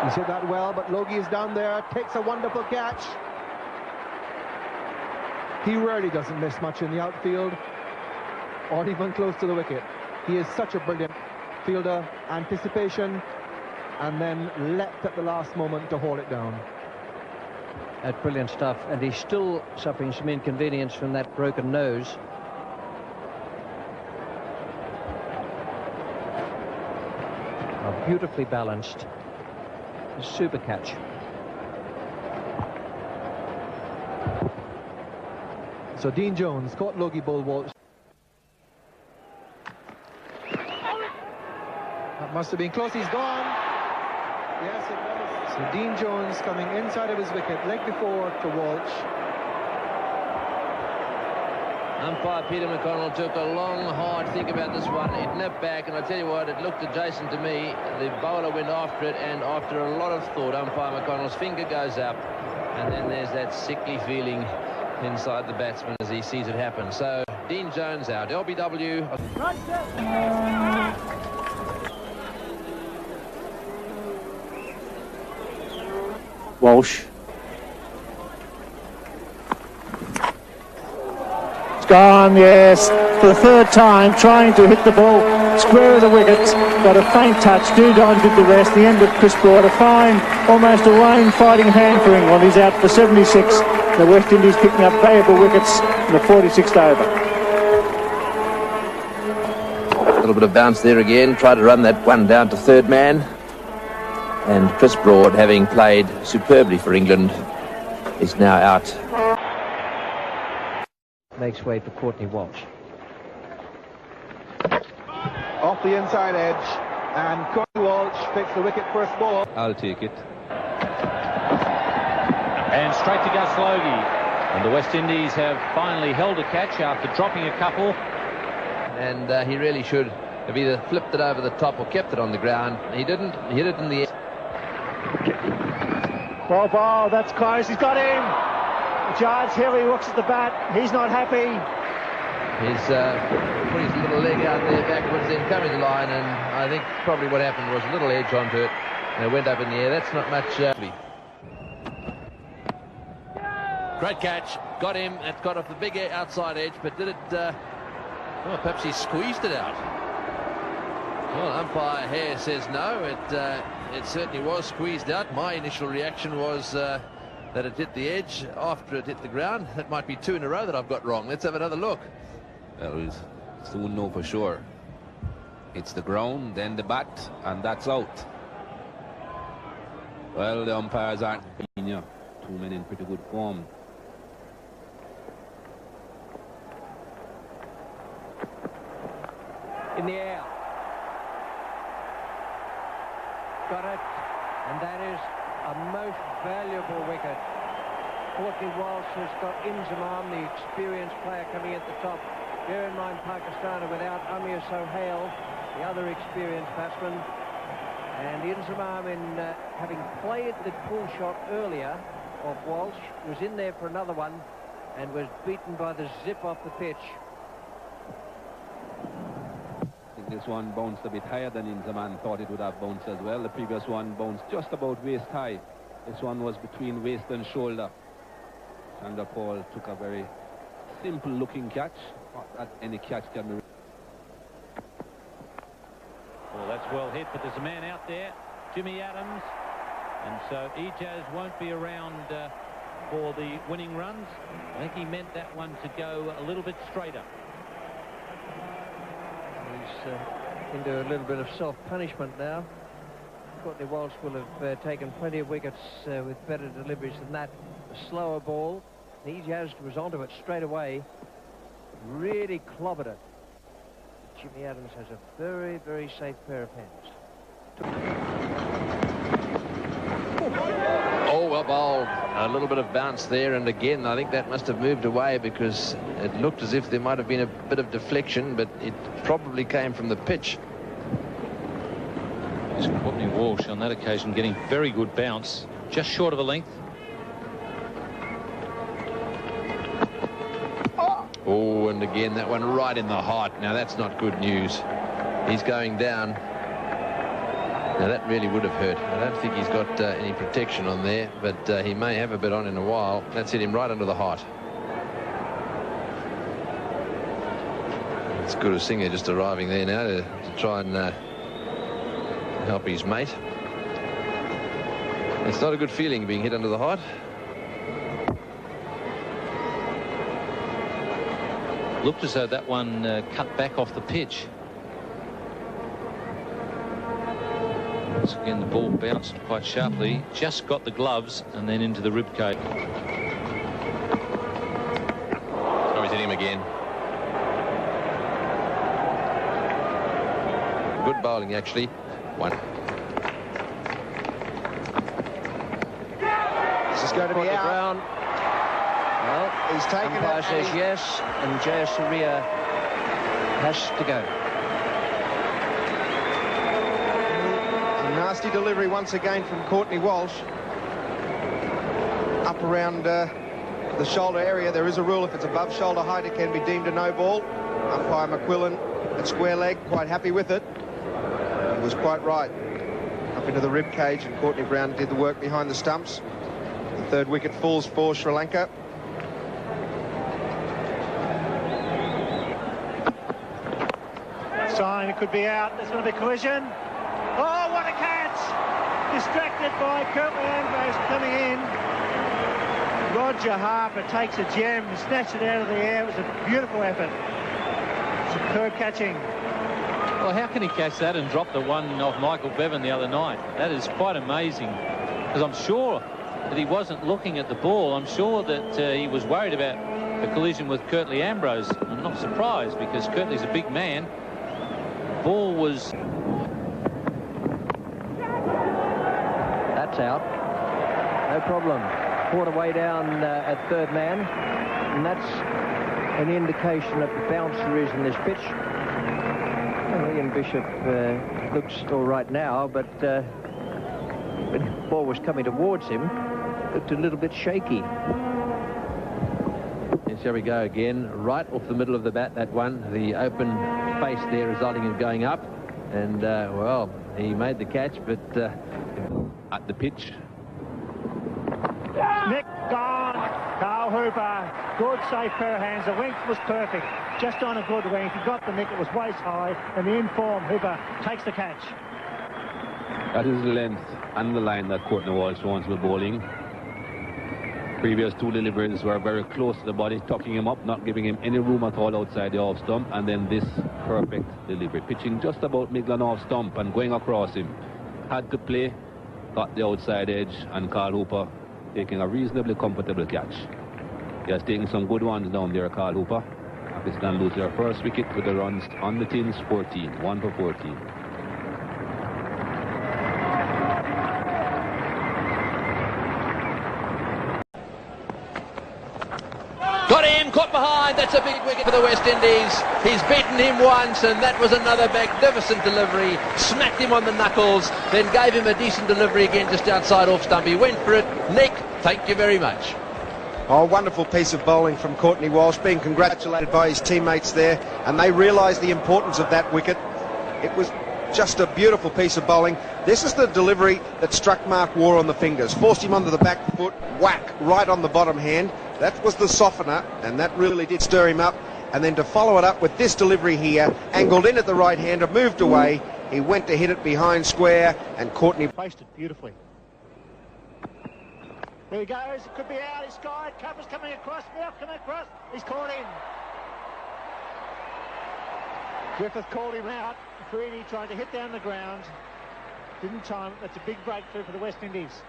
He's hit that well, but Logie is down there, takes a wonderful catch. He rarely doesn't miss much in the outfield, or even close to the wicket. He is such a brilliant fielder. Anticipation, and then leapt at the last moment to haul it down. That's brilliant stuff, and he's still suffering some inconvenience from that broken nose. Beautifully balanced. A super catch. So Dean Jones caught Logie Bull Walsh. That must have been close. He's gone. Yes, it was. So Dean Jones coming inside of his wicket, leg before to Walsh. Umpire Peter McConnell took a long, hard think about this one. It nipped back, and I tell you what, it looked adjacent to me. The bowler went after it, and after a lot of thought, Umpire McConnell's finger goes up, and then there's that sickly feeling inside the batsman as he sees it happen. So Dean Jones out. LBW. Walsh. Gone, yes, for the third time, trying to hit the ball square of the wicket. Got a faint touch. Dudon did the rest. The end of Chris Broad. A fine, almost a lone fighting hand for England. He's out for 76. The West Indies picking up valuable wickets in the 46th over. A little bit of bounce there again. Tried to run that one down to third man. And Chris Broad, having played superbly for England, is now out. Makes way for Courtney Walsh. Off the inside edge, and Courtney Walsh takes the wicket first ball. I'll take it. And straight to Gus Logie. And the West Indies have finally held a catch after dropping a couple. And he really should have either flipped it over the top or kept it on the ground. He didn't. He hit it in the air. Well, ball, that's close. He's got him. Giants Hilly looks at the bat. He's not happy. He's put his little leg out there backwards, then coming to line, and I think probably what happened was a little edge onto it, and it went up in the air. That's not much. Great catch, got him. It got off the big outside edge, but did it? Well, perhaps he squeezed it out. Well, umpire Hare says no. It certainly was squeezed out. My initial reaction was that it hit the edge after it hit the ground. That might be two in a row that I've got wrong. Let's have another look. Well, we still know for sure. It's the ground, then the bat, and that's out. Well, the umpires aren't being, yeah, two men in pretty good form. In the air. Got it. And that is a most valuable wicket. Courtney Walsh has got Inzamam, the experienced player, coming at the top. Bear in mind, Pakistan are without Amir Sohail, the other experienced batsman. And Inzamam, in having played the pull shot earlier of Walsh, was in there for another one and was beaten by the zip off the pitch. This one bounced a bit higher than Inzamam thought it would have bounced as well. The previous one bounced just about waist high. This one was between waist and shoulder. Sander Paul took a very simple looking catch. Not that any catch can be. Well, that's well hit, but there's a man out there, Jimmy Adams, and so Ijaz won't be around for the winning runs. I think he meant that one to go a little bit straighter. He's into a little bit of self-punishment now. Courtney Walsh will have taken plenty of wickets with better deliveries than that. A slower ball. Ijaz was onto it straight away. Really clobbered it. Jimmy Adams has a very, very safe pair of hands. Oh, well bowled. A little bit of bounce there, and again, I think that must have moved away because it looked as if there might have been a bit of deflection, but it probably came from the pitch. Courtney Walsh on that occasion getting very good bounce, just short of a length. Oh, and again, that one right in the heart. Now, that's not good news. He's going down. Now that really would have hurt. I don't think he's got any protection on there, but he may have a bit on in a while. That's hit him right under the heart. It's good as Singer just arriving there now to try and help his mate. It's not a good feeling being hit under the heart. Looked as though that one cut back off the pitch. Once again, the ball bounced quite sharply, just got the gloves and then into the rib cage. Oh, he's hit him again. Good bowling, actually. One. This is going to be out. Ground. Well, He's taken it. umpire says yes, and Jayasuriya has to go. A nasty delivery once again from Courtny Walsh. Up around the shoulder area. There is a rule, if it's above shoulder height, it can be deemed a no ball. Umpire McQuillan at square leg, quite happy with it. He was quite right. Up into the rib cage, and Courtney Brown did the work behind the stumps. The third wicket falls for Sri Lanka. Sign, it could be out. There's going to be a collision. Oh, what a catch! Distracted by Courtney Ambrose coming in. Roger Harper takes a gem and snatched it out of the air. It was a beautiful effort. Superb catching. Well, how can he catch that and drop the one off Michael Bevan the other night? That is quite amazing. Because I'm sure that he wasn't looking at the ball. I'm sure that he was worried about a collision with Courtney Ambrose. I'm not surprised because Courtney's a big man. Ball was... That's out. No problem. Quarter way down at third man. And that's an indication of the bouncer is in this pitch. Well, Ian Bishop looks all right now, but when the ball was coming towards him, looked a little bit shaky. Yes, here we go again. Right off the middle of the bat, that one. The open face there resulting in going up. And, well, he made the catch, but at the pitch. Nick gone. Carl Hooper. Good safe pair of hands. The length was perfect. Just on a good length. He got the nick. It was waist high. And the inform Hooper takes the catch. That is the length and the line that Courtney Walsh wants with bowling. Previous two deliveries were very close to the body, tucking him up, not giving him any room at all outside the off stump, and then this perfect delivery. Pitching just about Midland off stump and going across him. Had to play, got the outside edge, and Carl Hooper taking a reasonably comfortable catch. He has taken some good ones down there, Carl Hooper. Pakistan lose their first wicket with the runs on the tins, 14, 1 for 14. Got him, caught behind. That's a big wicket for the West Indies. He's beaten him once, and that was another magnificent delivery. Smacked him on the knuckles, then gave him a decent delivery again just outside off stump. He went for it. Nick, thank you very much. Oh, wonderful piece of bowling from Courtney Walsh, being congratulated by his teammates there, and they realised the importance of that wicket. It was just a beautiful piece of bowling. This is the delivery that struck Mark Waugh on the fingers, forced him onto the back foot, whack, right on the bottom hand. That was the softener, and that really did stir him up. And then to follow it up with this delivery here, angled in at the right hander, moved away. He went to hit it behind square, and Courtney Placed it beautifully. There he goes. It could be out. He's skied. Cupper's coming across. Now coming across. He's caught in. Griffith called him out. Courtney tried to hit down the ground. Didn't time it. That's a big breakthrough for the West Indies.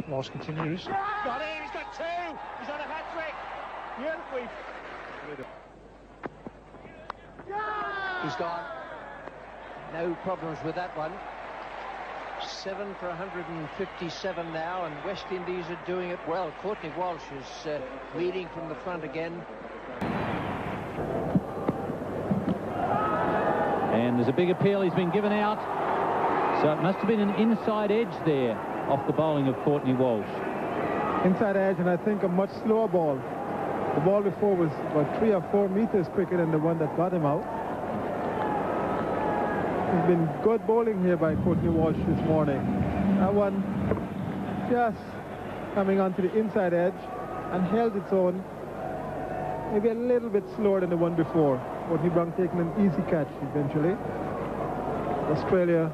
Walsh continues. Got him. He's got two. He's on a hat-trick. Beautifully. He's gone. No problems with that one. 7 for 157 now, and West Indies are doing it well. Courtney Walsh is leading from the front again. And there's a big appeal. He's been given out. So it must have been an inside edge there off the bowling of Courtney Walsh. Inside edge, and I think a much slower ball. The ball before was about 3 or 4 meters quicker than the one that got him out. There's been good bowling here by Courtny Walsh this morning. That one just coming onto the inside edge and held its own. Maybe a little bit slower than the one before. Courtny Brown taking an easy catch eventually. Australia